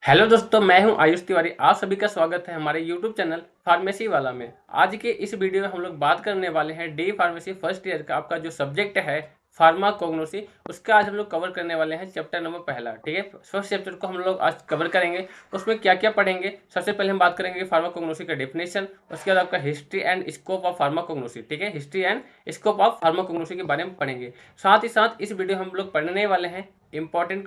Hello दोस्तों, मैं हूं आयुष तिवारी। आप सभी का स्वागत है हमारे यूट्यूब चैनल फार्मेसी वाला में। आज के इस वीडियो में हम लोग बात करने वाले हैं डी फार्मेसी फर्स्ट ईयर का आपका जो सब्जेक्ट है फार्माकोग्नोसी, उसका आज हम लोग कवर करने वाले हैं चैप्टर नंबर पहला। ठीक है, फर्स्ट चैप्टर को हम लोग आज कवर करेंगे। उसमें क्या क्या पढ़ेंगे, सबसे पहले हम बात करेंगे फार्माकोग्नोसी का डेफिनेशन, उसके बाद आपका history and scope of pharmacognosy. ठीक है, history and scope of pharmacognosy के बारे में पढ़ेंगे। साथ ही साथ इस वीडियो हम लोग पढ़ने वाले हैं इंपॉर्टेंट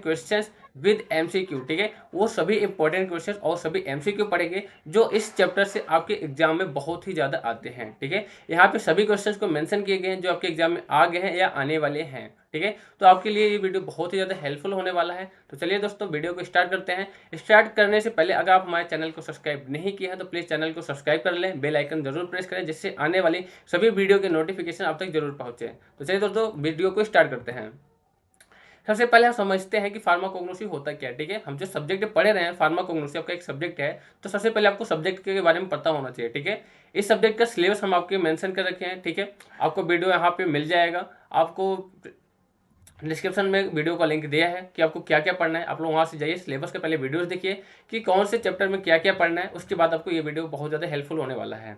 क्वेश्चंस विद एमसीक्यू। ठीक है, वो सभी इंपॉर्टेंट क्वेश्चंस और सभी एमसीक्यू पढ़ेंगे जो इस चैप्टर से आपके एग्जाम में बहुत ही ज़्यादा आते हैं। ठीक है, यहाँ पे सभी क्वेश्चंस को मेंशन किए गए हैं जो आपके एग्जाम में आ गए हैं या आने वाले हैं। ठीक है, तो आपके लिए ये वीडियो बहुत ही ज़्यादा हेल्पफुल होने वाला है। तो चलिए दोस्तों, वीडियो को स्टार्ट करते हैं। स्टार्ट करने से पहले अगर आप हमारे चैनल को सब्सक्राइब नहीं किया है तो प्लीज़ चैनल को सब्सक्राइब कर लें, बेल आइकन जरूर प्रेस करें जिससे आने वाली सभी वीडियो के नोटिफिकेशन आप तक जरूर पहुँचे। तो चलिए दोस्तों, वीडियो को स्टार्ट करते हैं। सबसे पहले हम समझते हैं कि फार्माकोग्नोसी होता क्या है। ठीक है, हम जो सब्जेक्ट पढ़े रहे हैं, फार्माकोग्नोसी आपका एक सब्जेक्ट है, तो सबसे पहले आपको सब्जेक्ट के बारे में पता होना चाहिए। ठीक है, इस सब्जेक्ट का सिलेबस हम आपके मेंशन कर रखे हैं। ठीक है, आपको वीडियो यहाँ पे मिल जाएगा। आपको डिस्क्रिप्शन में वीडियो का लिंक दिया है कि आपको क्या क्या पढ़ना है। आप लोग वहाँ से जाइए, सिलेबस के पहले वीडियोस देखिए कि कौन से चैप्टर में क्या क्या पढ़ना है। उसके बाद आपको ये वीडियो बहुत ज़्यादा हेल्पफुल होने वाला है।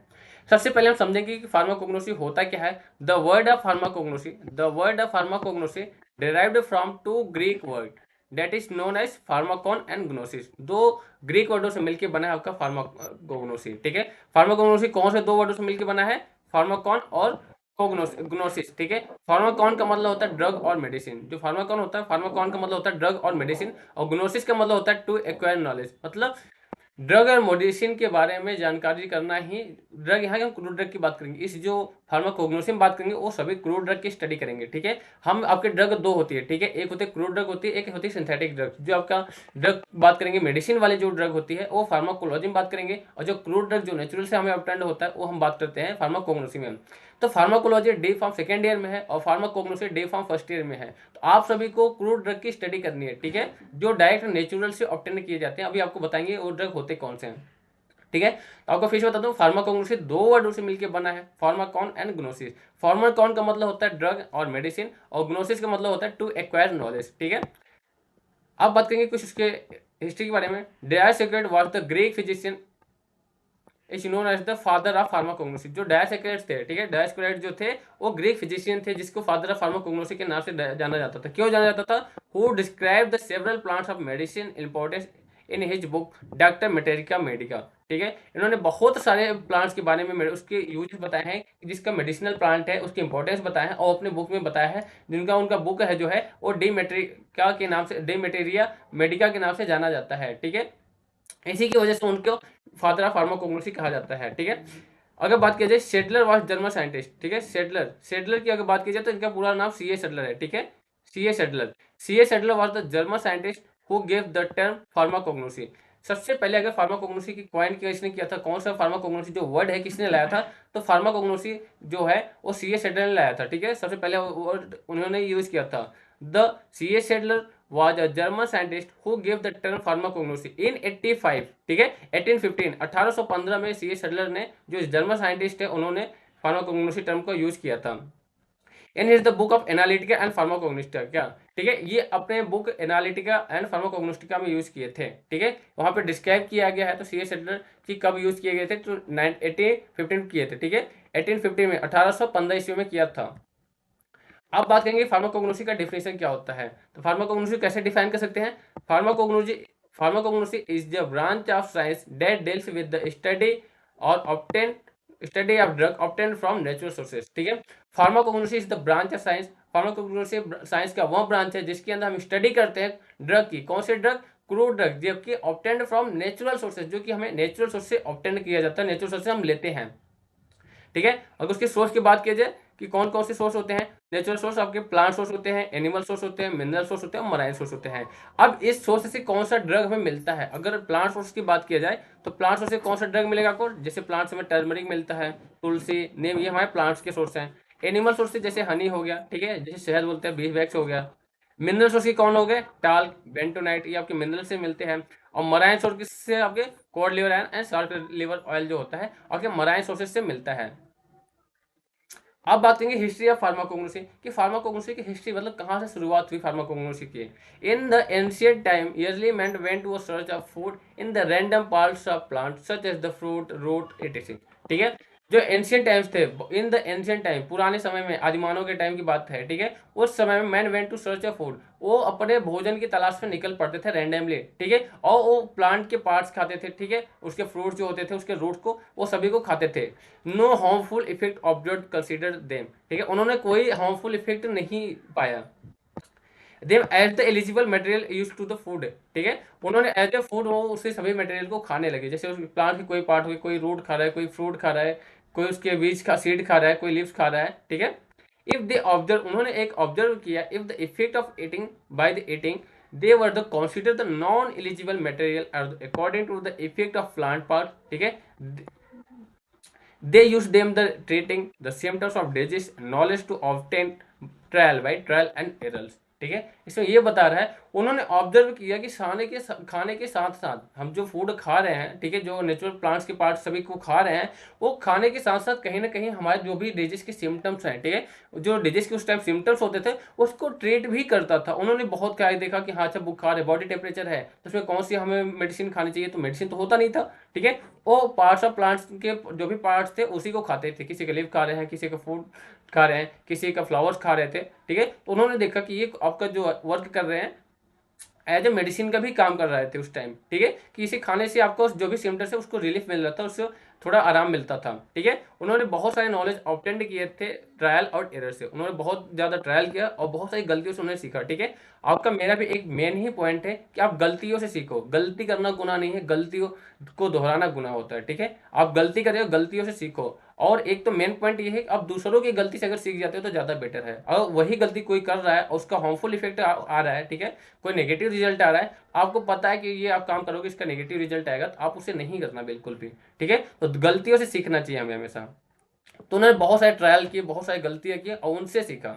सबसे पहले हम समझेंगे कि फार्माकोग्नोसी होता क्या है। The word of pharmacognosy derived from two Greek word that is known as pharmakon and gnosis। दो ग्रीक वर्डों से मिलकर बना है आपका फार्माकोग्नोसी। ठीक है, फार्माकोग्नोसी कौन से दो वर्डों से मिलकर बना है? फार्माकॉन और ग्नोसिस। ठीक है, फार्माकॉन का मतलब होता है ड्रग और मेडिसिन। जो फार्माकॉन होता है, फार्माकॉन का मतलब होता है ड्रग और मेडिसिन, और ग्नोसिस का मतलब होता है टू एक्वायर नॉलेज। मतलब ड्रग और मेडिसिन के बारे में जानकारी करना ही ड्रग। यहाँ हम क्रूड ड्रग की बात करेंगे। इस जो फार्माकोग्नोसी में बात करेंगे वो सभी क्रूड ड्रग की स्टडी करेंगे। ठीक है, हम आपके ड्रग दो होती है। ठीक है, एक होती है क्रूड ड्रग होती है, एक होती है सिंथेटिक ड्रग। जो आपका ड्रग बात करेंगे मेडिसिन वाली जो ड्रग होती है वो फार्माकोलॉजी में बात करेंगे, और जो क्रूड ड्रग जो नेचुरल से हमें ऑब्टेन्ड होता है वो हम बात करते हैं फार्माकोग्नोसी में। तो pharmacology D pharm second year में है और pharmacognosy D pharm first year में है। तो आप सभी को क्रूड ड्रग की स्टडी करनी है। ठीक है, जो डायरेक्ट नेचुरल से ऑब्टेन किए जाते हैं। अभी आपको बताएंगे वो ड्रग होते कौन से हैं। ठीक है, तो आपको फिर से बता दूं, फार्माकोग्नोसी दो वर्डों से मिलकर बना है, फार्माकॉन एंड ग्नोसिस। फार्माकॉन का मतलब होता है ड्रग और मेडिसिन, और ग्नोसिस का मतलब होता है टू एक्वायर नॉलेज। ठीक है, अब बात करेंगे कुछ उसके हिस्ट्री के बारे में। Dioscorides was the Greek physician is known as the father of pharmacognosy. जो डायोसेक्रेट थे, ठीक है, डायोसेक्रेट जो थे वो ग्रीक फिजिशियन थे जिसको फादर ऑफ फार्माकोग्नोसी के नाम से जाना जाता था। क्यों जाना जाता था? Who describe the several plants of medicine importance in his book doctor materia medica. ठीक है, इन्होंने बहुत सारे प्लांट्स के बारे में उसके यूज बताए हैं, जिसका मेडिसिनल प्लांट है उसकी इंपॉर्टेंस बताया है, और अपने बुक में बताया है। जिनका उनका बुक है जो है वो डी मेटेरिका के नाम से, डी मेटेरिया मेडिका के नाम से जाना जाता है। ठीक है, इसी की वजह से उनको फादर ऑफ फार्माकोग्नोसी कहा जाता है। ठीक है, अगर बात की जाए, शेडलर वाज जर्मन साइंटिस्ट। ठीक है, शेडलर शेडलर की अगर बात की जाए तो इनका पूरा नाम सी ए शेडलर है। ठीक है, C A Seydler was the German scientist who gave the term pharmacognosy. सबसे पहले अगर फार्माकोग्नोसी की कॉइन किसने किया था, कौन सा फार्माकोग्नोसी जो वर्ड है किसने लाया था, तो फार्माकोग्नोसी जो है वो सी ए शेडलर ने लाया था। ठीक है, सबसे पहले वर्ड उन्होंने यूज किया था। The C A Seydler was a German scientist who gave the term pharmacognosy in 85। ठीक है, 1815 1815 में सी ए शेडलर ने, जो जर्मन साइंटिस्ट है, उन्होंने फार्माकोग्नोसी टर्म को यूज किया था। In is the book of analytica and pharmacognostica. क्या? ठीक है, ये अपने बुक एनालिटिका एंड फार्माकोग्नोस्टिका में यूज किए थे। ठीक है, वहां पे डिस्क्राइब किया गया है। तो सी ए शेडलर की कब यूज किए गए थे, तो 1815 किए थे। ठीक है, 1815 में 1815 ईस्वी में किया था। अब बात करेंगे फार्माकोग्नोसी का डिफिनेशन क्या होता है। तो फार्माकोग्नोसी कैसे डिफाइन कर सकते हैं? Pharmacognosy pharmacognosy is the branch of science that deals with the study of drug obtain from natural sources. ठीक है, pharmacognosy is the branch of science. Pharmacognosy science का वह ब्रांच है जिसके अंदर हम स्टडी करते हैं ड्रग की। कौन से ड्रग? क्रूड ड्रग, जबकि ऑब्टेन्ड फ्रॉम नेचुरल सोर्सेज, जो कि हमें नेचुरल सोर्स से ऑब्टेन किया जाता है, नेचुरल सोर्स से हम लेते हैं। ठीक है, अगर उसके सोर्स की बात की जाए कि कौन कौन से सोर्स होते हैं, नेचुरल सोर्स आपके प्लांट सोर्स होते हैं, एनिमल सोर्स होते हैं, मिनरल सोर्स होते हैं और मराइन सोर्स होते हैं। अब इस सोर्स से कौन सा ड्रग हमें मिलता है? अगर प्लांट सोर्स की बात की जाए तो प्लांट सोर्स से कौन सा ड्रग मिलेगा आपको? जैसे प्लांट से हमें टर्मरिक मिलता है, तुलसी, नीम, ये हमारे प्लांट्स के सोर्स हैं। एनिमल सोर्स से जैसे हनी हो गया, ठीक है, जैसे शहद बोलते हैं, बीफ वैक्स हो गया। मिनरल सोर्स की कौन हो गए? टाल्क, बेंटोनाइट, ये आपके मिनरल से मिलते हैं। और मराइन सोर्स से आपके cod liver and salt liver oil जो होता है आपके मराइन सोर्सेज से मिलता है। अब बात करेंगे हिस्ट्री ऑफ फार्माकोग्नोसी कि फार्माकोग्नोसी की हिस्ट्री मतलब कहाँ से शुरुआत हुई फार्माकोग्नोसी की। In the ancient time early man went to search of food in the random parts of plant such as the fruit root etcetera. ठीक है, जो एंशियंट टाइम्स थे, इन द एंशियंट टाइम पुराने समय में आदिमानव के टाइम की बात है, ठीक है, उस समय में man went to search of food, वो अपने भोजन की तलाश में निकल पड़ते थे रैंडमली, ठीक है, और वो प्लांट के पार्ट्स खाते थे, ठीक है, उसके फ्रूट जो होते थे उसके रूट को वो सभी को खाते थे। No harmful effect observe consider them, ठीक है, उन्होंने कोई हार्मफुल इफेक्ट नहीं पाया। Them as the eligible material use to the food, ठीक है, उन्होंने एज ए फूड वो उससे सभी मटेरियल को खाने लगे, जैसे उस प्लांट की कोई पार्ट हुई, कोई रूट खा रहा है, कोई फ्रूट खा रहा है, कोई उसके बीज का सीड खा रहा है, कोई लीव्स खा रहा है, ठीक है। इफ दे ऑब्जर्व, उन्होंने एक ऑब्जर्व किया, if the effect of eating by the eating they were the consider the non eligible material according to the effect of plant part, ठीक है, they use them the treating the symptoms of disease knowledge to obtain trial by trial and errors, ठीक है। इसमें ये बता रहा है उन्होंने ऑब्जर्व किया कि खाने के साथ साथ हम जो फूड खा रहे हैं, ठीक है, जो नेचुरल प्लांट्स के पार्ट सभी को खा रहे हैं, वो खाने के साथ साथ कहीं ना कहीं हमारे जो भी डिजीज के सिम्टम्स हैं, ठीक है, जो डिजीज के उस टाइम सिम्टम्स होते थे उसको ट्रीट भी करता था। उन्होंने बहुत क्या देखा कि हाँ अच्छा बुखार है, बॉडी टेम्परेचर है, तो उसमें कौन सी हमें मेडिसिन खानी चाहिए, तो मेडिसिन तो होता नहीं था, ठीक है, वो पार्ट्स ऑफ प्लांट्स के जो भी पार्ट्स थे उसी को खाते थे, किसी का लीफ खा रहे हैं, किसी का फूड खा रहे हैं, किसी का फ्लावर्स खा रहे थे, ठीक है, तो उन्होंने देखा कि ये आपका जो वर्क कर रहे हैं एज ए मेडिसिन का भी काम कर रहे थे उस टाइम, ठीक है, कि इसे खाने से आपको जो भी सिम्टम्स है उसको रिलीफ मिल रहा था, उससे थोड़ा आराम मिलता था, ठीक है। उन्होंने बहुत सारे नॉलेज ऑब्टेंड किए थे ट्रायल और एरर से, उन्होंने बहुत ज़्यादा ट्रायल किया और बहुत सारी गलतियों से उन्होंने सीखा, ठीक है। आपका मेरा भी एक मेन ही पॉइंट है कि आप गलतियों से सीखो, गलती करना गुनाह नहीं है, गलतियों को दोहराना गुनाह होता है, ठीक है, आप गलती कर रहे हो, गलतियों से सीखो। और एक तो मेन पॉइंट ये है कि आप दूसरों की गलती से अगर सीख जाते हो तो ज़्यादा बेटर है, और वही गलती कोई कर रहा है और उसका हार्मफुल इफेक्ट आ रहा है, ठीक है, कोई नेगेटिव रिजल्ट आ रहा है, आपको पता है कि ये आप काम करोगे इसका नेगेटिव रिजल्ट आएगा, तो आप उसे नहीं करना बिल्कुल भी, ठीक है। तो गलतियों से सीखना चाहिए हमें हमेशा। तो उन्होंने बहुत सारे ट्रायल किए, बहुत सारी गलतियां की और उनसे सीखा।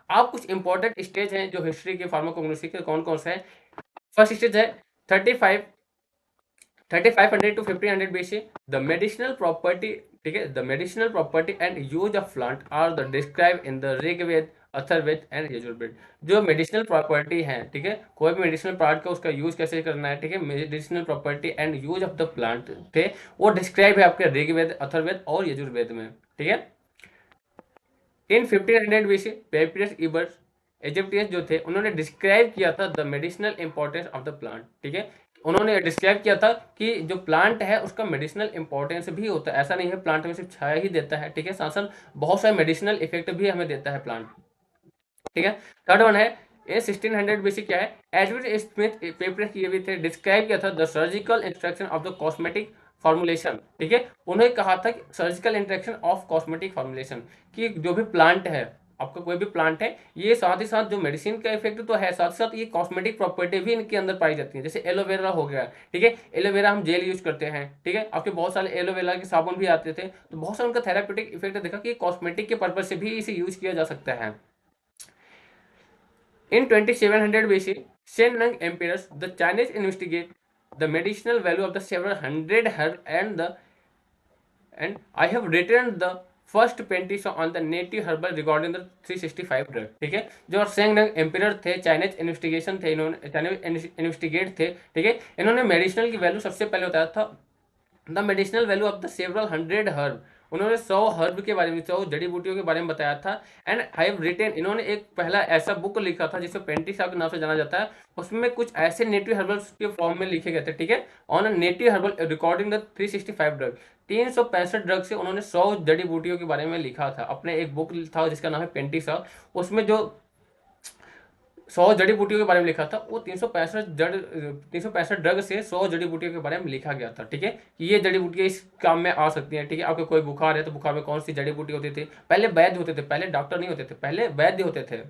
आप कुछ इंपॉर्टेंट स्टेज हैं जो हिस्ट्री के फार्माकोग्नोसी के कौन कौन से हैं। फर्स्ट स्टेज है 3500 to 1500 BC, the medicinal property, ठीक है, the medicinal property and use of plant are the describe in the Rigveda, Atharvaveda and Yajurveda. जो मेडिसिनल प्रॉपर्टी है, ठीक है, कोई भी मेडिसिनल प्लांट का उसका यूज कैसे करना है, ठीक है, medicinal property and use of the plant थे वो डिस्क्राइब है आपके ऋग्वेद, अथर्ववेद और यजुर्वेद में, ठीक है। इन 1500 BC पेपियस इबर्स इजिप्टियंस जो थे उन्होंने डिस्क्राइब किया था the medicinal importance of the plant, ठीक है, उन्होंने डिस्क्राइब किया था कि जो प्लांट है उसका मेडिसिनल इंपॉर्टेंस भी होता है, ऐसा नहीं है प्लांट में सिर्फ छाया ही देता है, ठीक है, साथ साथ बहुत सारे मेडिसिनल इफेक्ट भी हमें देता है प्लांट, ठीक है। थर्ड वन है ये 1600 BC क्या है, एडविन स्मिथ पेपर किए हुए थे, डिस्क्राइब किया था the surgical instruction of the cosmetic formulation, ठीक है, उन्होंने कहा था कि surgical instruction of cosmetic formulation कि जो भी प्लांट है, आपका कोई भी प्लांट है, ये साथ ही साथ जो मेडिसिन का इफेक्ट तो है, साथ साथ ये कॉस्मेटिक प्रॉपर्टी भी इनके अंदर पाई जाती है, जैसे एलोवेरा हो गया, ठीक है, एलोवेरा हम जेल यूज करते हैं, ठीक है, आपके बहुत सारे एलोवेरा के साबुन भी आते थे, तो बहुत सारा उनका थेरापेटिक इफेक्ट देखा कि कॉस्मेटिक के पर्पज से भी इसे यूज किया जा सकता है। In 2700 BC, Shen Nung emperors, the Chinese investigate the medicinal value of the several hundred herbs and I have written the first पेंटिस on the native herbal regarding the 365 drug, ठीक है, जो सेंग नंग एम्पियर थे, चाइनीज इन्वेस्टिगेशन थे, इन्होंने Chinese investigate थे, ठीक है, इन्होंने मेडिसिनल की वैल्यू सबसे पहले बताया था the medicinal value of the several hundred herb, उन्होंने 100 हर्ब के बारे में, 100 जड़ी बूटियों के बारे में बताया था। एंड आई हैव रिटेन, इन्होंने एक पहला ऐसा बुक लिखा था जिसे पेंटिसा के नाम से जाना जाता है, उसमें कुछ ऐसे नेटिव हर्बल्स के फॉर्म में लिखे गए थे, ठीक है, on native herbal recording the 365 drug, 365 drug से उन्होंने 100 जड़ी बूटियों के बारे में लिखा था, अपने एक बुक था जिसका नाम है पेंटिसा, उसमें जो 100 जड़ी बूटियों के बारे में लिखा था वो 365 ड्रग से 100 जड़ी बूटियों के बारे में लिखा गया था, ठीक है, कि ये जड़ी बूटियाँ इस काम में आ सकती हैं, ठीक है, आपको कोई बुखार है तो बुखार में कौन सी जड़ी बूटी होती थी, पहले वैद्य होते थे, पहले डॉक्टर नहीं होते थे, पहले वैद्य होते थे,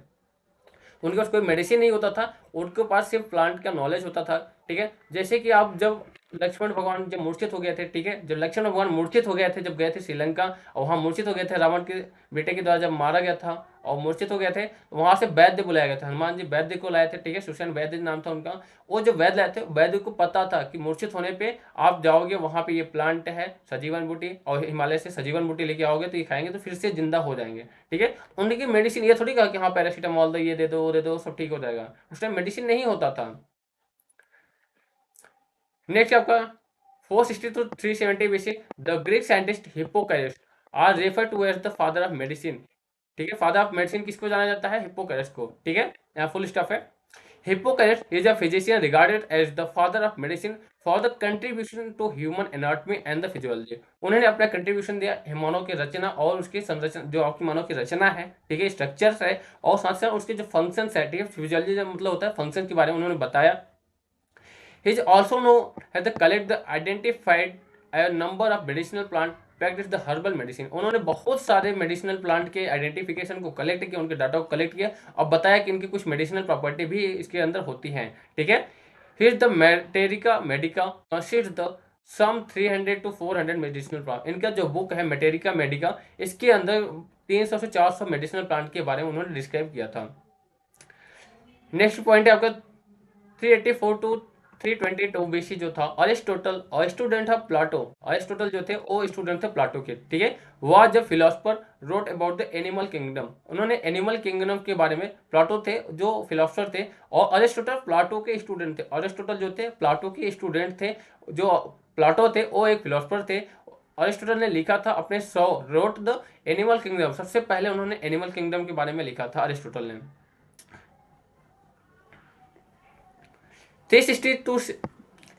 उनके पास कोई मेडिसिन नहीं होता था, उनके पास सिर्फ प्लांट का नॉलेज होता था, ठीक है। जैसे कि आप जब लक्ष्मण भगवान जब मूर्छित हो गए थे, ठीक है, जब लक्ष्मण भगवान मूर्छित हो गए थे, जब गए थे श्रीलंका और वहाँ मूर्छित हो गए थे, रावण के बेटे के द्वारा जब मारा गया था और मूर्छित हो गए थे, वहां से वैद्य बुलाया गया था, हनुमान जी वैद्य को लाए थे, ठीक है, सुषेण वैद्य नाम था उनका। वो जो वैद्य लाए थे, वैद्य को पता था कि मूर्छित होने पे आप जाओगे वहां पे ये प्लांट है सजीवन बूटी, और हिमालय से सजीवन बूटी लेके आओगे तो ये खाएंगे तो फिर से जिंदा हो जाएंगे, ठीक है। उनकी मेडिसिन ये थोड़ी कहा कि हाँ पैरासीटामोल दो, ये दे दो, वो दे दो, सब ठीक हो जाएगा, उस टाइम मेडिसिन नहीं होता था। नेक्स्ट आपका 460 to 370 BC, the Greek scientist Hippocrates are refer to as the father of medicine, ठीक है। फादर ऑफ मेडिसिन किसको जाना जाता है? हिप्पोक्रेटस को, ठीक है। यहाँ फुल स्टॉप है। Hippocrates is a physician regarded as the father of medicine for the contribution to human anatomy and the physiology. उन्होंने अपना कंट्रीब्यूशन दिया मानव की रचना और उसकी संरचना, जो आपकी मानव की रचना है, ठीक है, स्ट्रक्चर्स है, और साथ साथ उसके जो फंक्शंस है, ठीक है, फिजियोलॉजी मतलब होता है फंक्शन के बारे में उन्होंने बताया। He is also known as the collect the identified a number of medicinal plant practice the herbal medicine। उन्होंने बहुत सारे मेडिसिनल प्लांट के आइडेंटिफिकेशन को कलेक्ट किया, उनके डाटा को कलेक्ट किया और बताया कि इनकी कुछ मेडिसिनल प्रॉपर्टी भी इसके अंदर होती हैं, ठीक है। फिर the materia medica consist the some 300 to 400 medicinal plant. इनका जो बुक है मेटेरिका मेडिका, इसके अंदर 300 से 400 मेडिसिनल प्लांट के बारे में उन्होंने डिस्क्राइब किया था। नेक्स्ट पॉइंट है आपका 384 to 322 BC जो था अरिस्टोटल, और स्टूडेंट था प्लाटो। अरिस्टोटल जो थे वो स्टूडेंट थे प्लाटो के, ठीक है। वह जब philosopher wrote about the animal kingdom, उन्होंने एनिमल किंगडम के बारे में, प्लाटो थे जो फिलोसफर थे, और अरिस्टोटल प्लाटो के स्टूडेंट थे। अरिस्टोटल जो थे प्लाटो के स्टूडेंट थे, जो प्लाटो थे वो एक फिलोसफर थे। अरिस्टोटल ने लिखा था अपने रोट द एनिमल किंगडम, सबसे पहले उन्होंने एनिमल किंगडम के बारे में लिखा था अरिस्टोटल ने। 360 to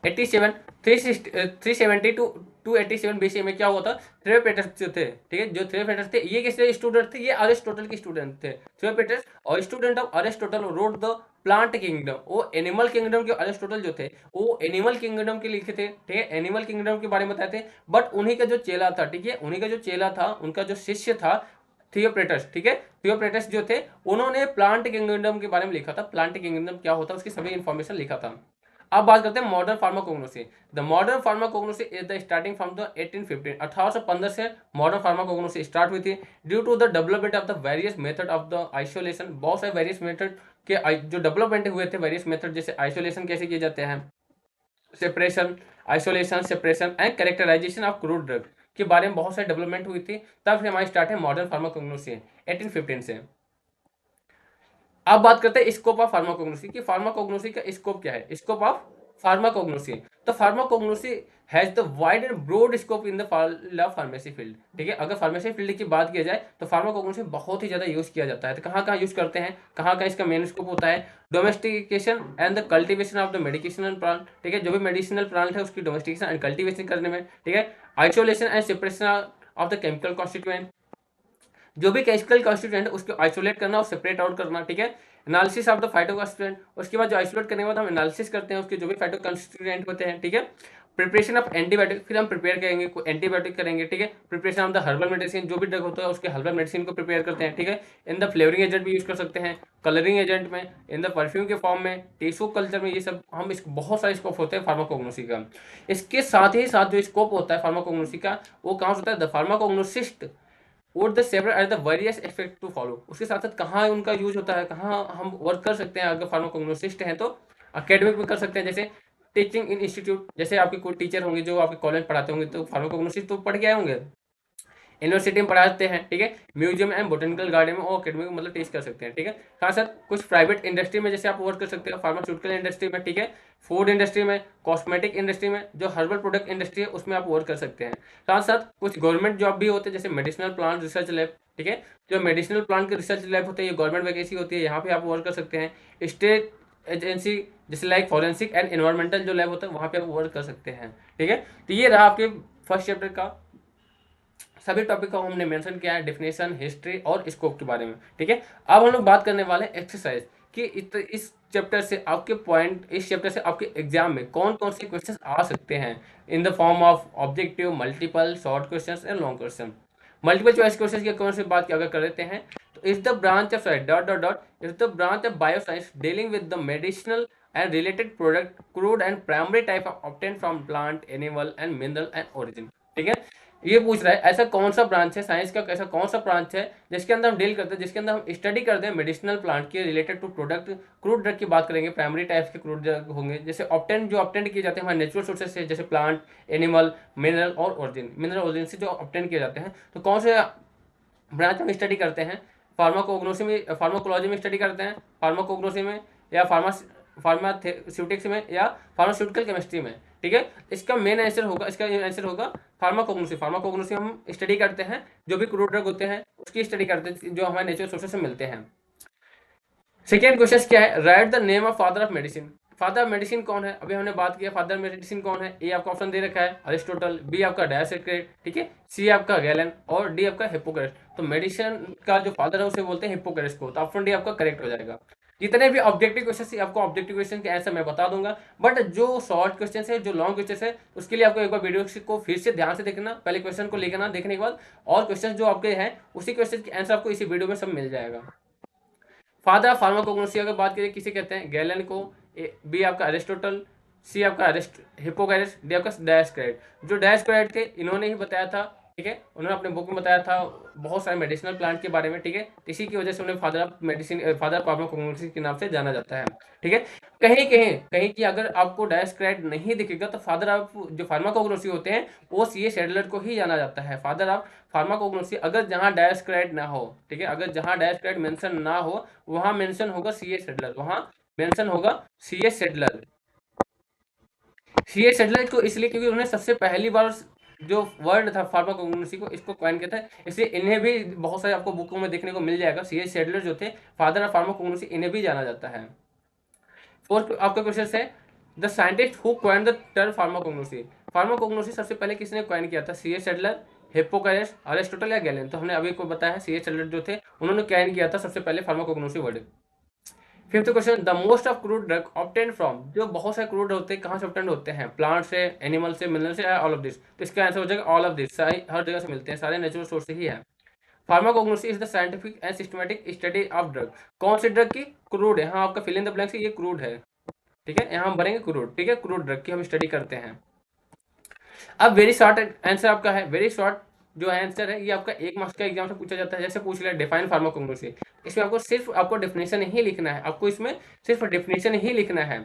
87 370 to 287 BC में क्या हुआ था? थ्योपेटस जो थे, ठीक है, जो थ्योपेटस थे ये किसके स्टूडेंट थे? ये अरिस्टोटल के स्टूडेंट थे। थ्योपेटस और student of Aristotle wrote the plant kingdom. वो एनिमल किंगडम के अरिस्टोटल जो थे वो एनिमल किंगडम के लिखे थे, ठीक है, एनिमल किंगडम के बारे में बताए थे। बट उन्हीं का जो चेला था, ठीक है, उन्हीं का जो चेला था, उनका जो शिष्य था थियोप्रेटस, ठीक है, थियोप्रेटस जो थे उन्होंने प्लांट किंगडम के बारे में लिखा था। प्लांट किंगडम क्या होता है उसकी सभी इंफॉर्मेशन लिखा था। अब बात करते हैं modern pharmacognosy. The modern pharmacognosy is the starting from the 1815, 1815 से मॉडर्न फार्माकोग्नोसी स्टार्ट हुई थी। Due to the development of the various method of the isolation, बहुत सारे वेरियस मेथड के जो डेवलपमेंट हुए थे, वेरियस मेथड, जैसे आइसोलेशन कैसे किए जाते हैं, separation, isolation, separation and characterization of crude drug के बारे में बहुत सारी डेवलपमेंट हुई थी। तब से हमारी स्टार्ट है मॉडर्न फार्माकोग्नोसी 1815 से। अब बात करते हैं स्कोप ऑफ फार्माकोग्नोसी की। फार्माकोग्नोसी का स्कोप क्या है? स्कोप ऑफ फार्माकोग्नोसी, तो pharmacognosy has the wide and broad scope in the field of pharmacy field, ठीक है। अगर फार्मेसी फील्ड की बात की जाए तो फार्माकोग्नोसी बहुत ही ज्यादा यूज किया जाता है। तो कहाँ कहाँ यूज करते हैं, कहाँ कहाँ इसका मेन स्कोप होता है? Domestication and the cultivation of the medicinal plant, ठीक है, जो भी मेडिसिनल प्लांट है उसकी डोमेस्टिकेशन एंड कल्टिवेशन करने में, ठीक है। Isolation and separation of the chemical constituent, जो भी केमिकल कॉन्स्टिट्यूएंट उसको आइसोलेट करना और सेपरेट आउट करना, ठीक है। Analysis of the phyto constituent, उसके बाद जो आइसोलेट करने के बाद हम एनालिसिस करते हैं उसके जो भी फाइटो कॉन्स्टिट्यूएंट होते हैं, ठीक है। प्रिपरेशन ऑफ एंटीबायोटिक, फिर हम प्रिपेयर करेंगे एंटीबायोटिक करेंगे, ठीक है। Preparation of the herbal medicine, जो भी ड्रग होता है उसके हर्बल मेडिसिन को प्रिपेयर करते हैं, ठीक है। इन द फ्लेवरिंग एजेंट भी यूज कर सकते हैं, कलरिंग एजेंट में, इन द परफ्यूम के फॉर्म में, टिश्यू कल्चर में, ये सब हम इस बहुत सारे स्कोप होते हैं फार्माकोग्नोसी का। इसके साथ ही साथ जो स्कोप होता है फार्माकोग्नोसी का वो कहाँ होता है? द फार्माकोग्नोसिस्ट और the several or the various aspect to follow. उसके साथ साथ कहाँ उनका यूज होता है, कहाँ हम वर्क कर सकते हैं अगर फार्माकोग्नोसिस्ट हैं तो अकेडमिक में कर सकते हैं, जैसे टीचिंग इन इंस्टीट्यूट, जैसे आपके कोई टीचर होंगे जो आपके कॉलेज पढ़ाते होंगे तो फार्माकोग्नोसिस्ट तो पढ़ के आए होंगे, यूनिवर्सिटी में पढ़ाते हैं, ठीक है। म्यूजियम एंड बोटेनिकल गार्डन में और अकेडमिक मतलब टेस्ट कर सकते हैं, ठीक है। साथ साथ कुछ प्राइवेट इंडस्ट्री में जैसे आप वर्क कर सकते हो, फार्मास्यूटिकल इंडस्ट्री में, ठीक है, फूड इंडस्ट्री में, कॉस्मेटिक इंडस्ट्री में, जो हर्बल प्रोडक्ट इंडस्ट्री है उसमें आप वर्क कर सकते हैं। साथ साथ कुछ गवर्नमेंट जॉब भी होते हैं जैसे मेडिसिनल प्लांट रिसर्च लैब, ठीक है, जो मेडिसिनल प्लांट के रिसर्च लैब होते हैं ये गवर्नमेंट वैकेंसी होती है, यहाँ पे आप वर्क कर सकते हैं। स्टेट एजेंसी जैसे लाइक फॉरेंसिक एंड एनवायरमेंटल जो लैब होता है वहाँ पे आप वर्क कर सकते हैं, ठीक है। तो ये रहा आपके फर्स्ट चैप्टर का सभी टॉपिक को हमने मेंशन किया है, डेफिनेशन, हिस्ट्री और स्कोप के बारे में, ठीक है। अब हम लोग बात करने वाले हैं एक्सरसाइज कि इस चैप्टर से आपके पॉइंट, इस चैप्टर से आपके एग्जाम में कौन कौन से क्वेश्चंस आ सकते हैं in the form of objective, multiple, short questions and long question. Multiple choice questions की कौन सी बात की अगर कर लेते हैं तो is the branch of is the branch of bioscience dealing with the medicinal and related product crude and primary type of obtained from plant, animal and mineral and origin, ठीक है। ये पूछ रहा है ऐसा कौन सा ब्रांच है साइंस का, ऐसा कौन सा ब्रांच है जिसके अंदर हम डील करते हैं, जिसके अंदर हम स्टडी करते हैं मेडिसिनल प्लांट के related to product. Crude drug की बात करेंगे, प्राइमरी टाइप्स के क्रूड ड्रग होंगे, जैसे ऑब्टेन जो ऑब्टेन किए जाते हैं हमारे नेचुरल सोर्सेज से, जैसे प्लांट, एनिमल, मिनरल और ओरिजिन, मिनरल ओरिजिन से जो ऑब्टेन किए जाते हैं। तो कौन से ब्रांच हम स्टडी करते हैं? फार्माकोग्नोसी में, फार्माकोलॉजी में स्टडी करते हैं, फार्माकोग्नोसी में, या फार्मास्यूटिक्स में, या फार्मास्यूटिकल केमिस्ट्री में। ठीक है, इसका मेन आंसर होगा, इसका आंसर होगा फार्माकोग्नोसी। फार्माकोग्नोसी हम स्टडी करते हैं जो भी क्रूड ड्रग होते हैं उसकी स्टडी करते हैं जो हमारे नेचुरल सोर्सेज से मिलते हैं। सेकेंड क्वेश्चन क्या है? Right the name of father of medicine. Father of medicine कौन है? अभी हमने बात किया फादर ऑफ मेडिसिन कौन है। ए आपका ऑप्शन दे रखा है अरिस्टोटल, बी आपका डायोक्रेट, ठीक है, सी आपका गैलन और डी आपका हिप्पोक्रेट्स। तो मेडिसिन का जो फादर है उसे बोलते हैं हिप्पोक्रेट्स को। तो ऑप्शन डी आपका करेक्ट हो जाएगा। जितने भी ऑब्जेक्टिव क्वेश्चन आपको ऑब्जेक्टिव क्वेश्चन के आंसर मैं बता दूंगा, बट जो शॉर्ट क्वेश्चन है, जो लॉन्ग क्वेश्चन है, उसके लिए आपको एक बार वीडियो को फिर से ध्यान से देखना, पहले क्वेश्चन को लिखना, देखने के बाद और क्वेश्चन जो आपके हैं उसी क्वेश्चन के आंसर आपको इसी वीडियो में सब मिल जाएगा। फादर ऑफ फार्माकोग्नोसी अगर बात करें किसे कहते हैं? गैलन को, बी आपका अरिस्टोटल, सी आपका हिप्पोक्रेट्स, डी आपका डायोक्रेट। जो डायोक्रेट थे इन्होंने ही बताया था, ठीक है, उन्होंने अपने बुक में बताया था बहुत सारे मेडिसिनल प्लांट के बारे में, ठीक है, इसी की वजह से उन्हें father of medicine, father of pharmacognosy के नाम से जाना जाता है। ठीक है, कहीं कहीं कहीं कि अगर आपको डायोक्रेट नहीं दिखेगा तो फादर ऑफ जो फार्माकोग्नोसी होते हैं वो सी एच एडलर को ही जाना जाता है। फादर ऑफ फार्माकोग्नोसी अगर जहां डायोक्रेट ना हो, ठीक है, अगर जहां डायोक्रेट मेंशन ना हो वहां मेंशन होगा सी एच एडलर, वहां मेंशन होगा C H Adler. C H Adler को इसलिए क्योंकि उन्होंने सबसे पहली बार जो वर्ड था फार्माकोग्नोसी को, इसको कॉइन किया था, इसलिए इन्हें भी बहुत सारे आपको बुकों में देखने को मिल जाएगा। सी एच एडलर जो थे फादर ऑफ फार्माकोग्नोसी, इन्हें भी जाना जाता है। फोर्थ आपका क्वेश्चन है the scientist who coin the term pharmacognosy. Pharmacognosy सबसे पहले किसने कॉइन किया था? C H Adler, Hippocrates, Aristotle या गैलेन? तो हमने अभी को बताया है सी एच एडलर जो थे उन्होंने कॉइन किया था सबसे पहले pharmacognosy word. Fifth question the most of crude drug obtain from. जो बहुत सारे क्रूड होते हैं कहाँ से ऑब्टेन होते हैं? प्लांट से, एनिमल से, मिनरल से, ऑल ऑफ दिस। तो इसका आंसर हो जाएगा ऑल ऑफ दिस, हर जगह से मिलते हैं, सारे नेचुरल सोर्स से ही है। Pharmacognosy is the scientific and systematic study of drug. कौन सी ड्रग की? क्रूड है, हाँ आपका फिल इन द ब्लैंक्स, ये क्रूड है, ठीक है, यहाँ हम भरेंगे क्रूड, ठीक है, क्रूड ड्रग की हम स्टडी करते हैं। अब वेरी शॉर्ट आंसर आपका है, वेरी शॉर्ट जो आंसर है ये आपका 1 मार्क्स का एग्जाम से पूछा जाता है। जैसे पूछ लिया डिफाइन फार्माकोग्नोसी, इसमें आपको सिर्फ आपको डेफिनेशन ही लिखना है, आपको इसमें सिर्फ डेफिनेशन ही लिखना है।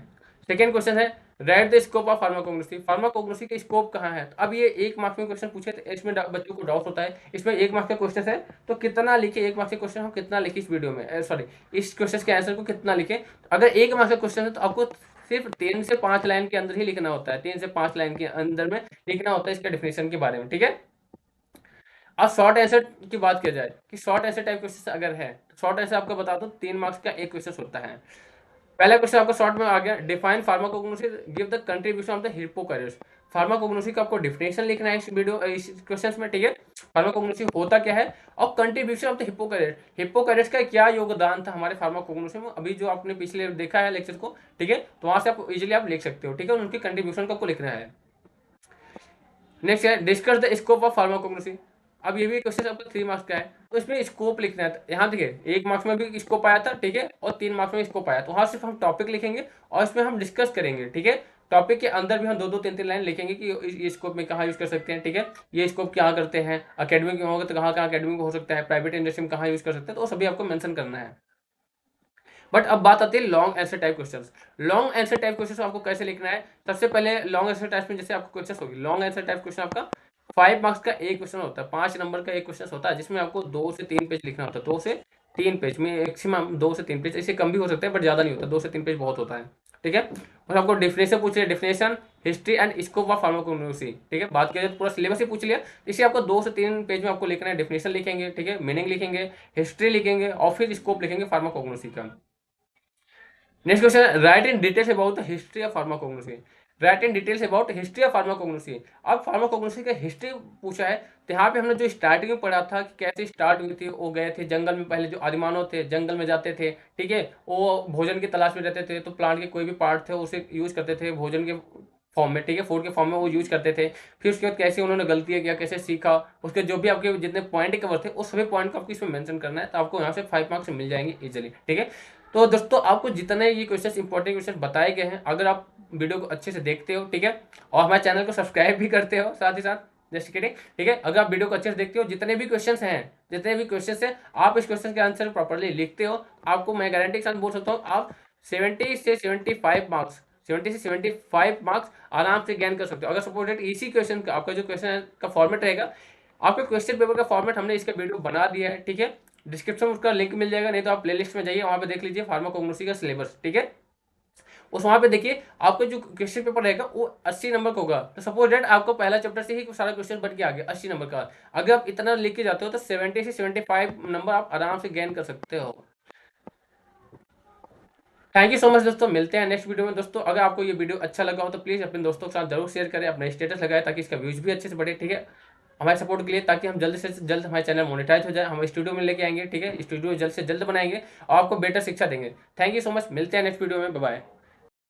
सेकेंड क्वेश्चन है right the scope of pharmacognosy. Pharmacognosy का स्कोप कहाँ है? तो अब ये 1 मार्क्स में क्वेश्चन पूछे तो इसमें बच्चों को डाउट होता है, इसमें 1 मार्क्स का क्वेश्चन है तो कितना लिखे, 1 मार्क्स के क्वेश्चन हम कितना लिखे इस वीडियो में, सॉरी इस क्वेश्चन के आंसर को कितना लिखे। अगर 1 मार्क्स का क्वेश्चन है तो आपको सिर्फ 3 से 5 लाइन के अंदर ही लिखना होता है, 3 से 5 लाइन के अंदर में लिखना होता है इसके डेफिनेशन के बारे में, ठीक है। अब शॉर्ट आंसर की बात किया जाए कि शॉर्ट आंसर टाइप क्वेश्चन अगर है तो शॉर्ट आंसर आपको बता दो 3 मार्क्स का एक क्वेश्चन होता है। पहला क्वेश्चन आपका शॉर्ट में आ गया define pharmacognosy, give the contribution of the Hippocrates. Pharmacognosy का आपको डिफिनेशन लिखना है इस क्वेश्चन में, ठीक है, फार्माकोग्नोसी होता क्या है और contribution of the Hippocrates, Hippocrates का क्या योगदान था हमारे फार्माकोग्नोसी में। अभी जो आपने पिछले देखा है लेक्चर को, ठीक है, तो वहां से आप इजीली आप लिख सकते हो, ठीक है, उनकी कंट्रीब्यूशन को आपको लिखना है। नेक्स्ट है discuss the scope of pharmacognosy. अब ये भी क्वेश्चन आपका 3 मार्क्स का है, तो इसमें स्कोप लिखना है। यहाँ देखिए 1 मार्क्स में भी स्कोप आया था, ठीक है, और 3 मार्क्स में स्कोप आया, तो वहाँ सिर्फ हम टॉपिक लिखेंगे और इसमें हम डिस्कस करेंगे, ठीक है। टॉपिक के अंदर भी हम 2-2 3-3 लाइन लिखेंगे कि ये स्कोप में कहाँ यूज कर सकते हैं, ठीक है, ये स्कोप क्या करते हैं, अकेडमिक में होगा तो कहाँ कहाँ अकेडमिक हो सकता है, प्राइवेट इंडस्ट्री में कहाँ यूज कर सकते हैं, तो सभी आपको मेंशन करना है। बट अब बात आती है long answer type questions. Long answer type question आपको कैसे लिखना है? सबसे पहले लॉन्ग आंसर टाइप में जैसे आपको क्वेश्चन होगी, लॉन्ग आंसर टाइप क्वेश्चन आपका 5 मार्क्स का एक क्वेश्चन होता है, 5 नंबर का एक क्वेश्चन होता है, जिसमें आपको 2 से 3 पेज लिखना होता है, 2 से 3 पेज में मैक्सिमम 2 से 3 पेज, इससे कम भी हो सकता है बट ज्यादा नहीं होता, 2 से 3 पेज बहुत होता है, ठीक है। और आपको डेफिनेशन पूछ लिया, definition, history and scope of pharmacognosy, ठीक है, बात किया जाए पूरा सिलेबस ही पूछ लिया, इसे आपको 2 से 3 पेज में आपको लिखना है। डेफिनेशन लिखेंगे, ठीक है, मीनिंग लिखेंगे, हिस्ट्री लिखेंगे और फिर स्कोप लिखेंगे फार्माकोग्नोसी का। Next question right in details about the history of pharmacognosy. Right in details about history of pharmacognosy. अब फार्माकोग्नोसी का हिस्ट्री पूछा है तो यहाँ पे हमने जो स्टार्टिंग में पढ़ा था कि कैसे स्टार्ट हुई थी, वो गए थे जंगल में, पहले जो आदिमानव थे जंगल में जाते थे, ठीक है, वो भोजन की तलाश में रहते थे, तो प्लांट के कोई भी पार्ट थे उसे यूज करते थे भोजन के फॉर्म में, ठीक है, फूड के फॉर्म में वो यूज करते थे। फिर उसके बाद कैसे उन्होंने गलतियां किया, कैसे सीखा, उसके जो भी आपके जितने पॉइंट कवर थे उस सभी पॉइंट को आपको इसमें मेंशन करना है, तो आपको यहाँ से 5 मार्क्स मिल जाएंगे इजीली, ठीक है। तो दोस्तों आपको जितने ये क्वेश्चन इंपॉर्टेंट क्वेश्चन बताए गए हैं, अगर आप वीडियो को अच्छे से देखते हो, ठीक है, और हमारे चैनल को सब्सक्राइब भी करते हो साथ ही साथ, जस्ट किडिंग, ठीक है। अगर आप वीडियो को अच्छे से देखते हो, जितने भी क्वेश्चन हैं आप इस क्वेश्चन के आंसर प्रॉपर्ली लिखते हो, आपको मैं गारंटी के साथ बोल सकता हूँ आप 70 से 75 मार्क्स आराम से गेन कर सकते हो। अगर सपोज डेट इसी क्वेश्चन का आपका जो क्वेश्चन का फॉर्मेट रहेगा, आपके क्वेश्चन पेपर का फॉर्मेट हमने इसका वीडियो बना दिया है, ठीक है। डिस्क्रिप्शन में उसका लिंक मिल जाएगा, नहीं तो आप प्लेलिस्ट में जाइए, वहां पे देख लीजिए फार्माकोग्नोसी का सिलेबस, ठीक है। उस वहां पे देखिए आपका जो क्वेश्चन पेपर रहेगा वो 80 नंबर का होगा। तो सपोज डेट आपको पहला चैप्टर से ही सारा क्वेश्चन बन के आ गया 80 नंबर का। अगर आप इतना लिख के जाते हो तो 70 से 75 नंबर आप आराम से गेन कर सकते हो। थैंक यू सो मच दोस्तों, मिलते हैं नेक्स्ट वीडियो में। दोस्तों अगर आपको ये वीडियो अच्छा लगा हो तो प्लीज़ अपने दोस्तों के साथ जरूर शेयर करें, अपना स्टेटस लगाएं ताकि इसका व्यूज भी अच्छे से बढ़े, ठीक है। हमारे सपोर्ट के लिए, ताकि हम जल्द से जल्द हमारे चैनल मोनेटाइज हो जाए, हम स्टूडियो में लेके आएंगे, ठीक है। स्टूडियो जल्द से जल्द बनाएंगे और आपको बेटर शिक्षा देंगे। थैंक यू सो मच, मिलते हैं नेक्स्ट वीडियो में, बाय बाय।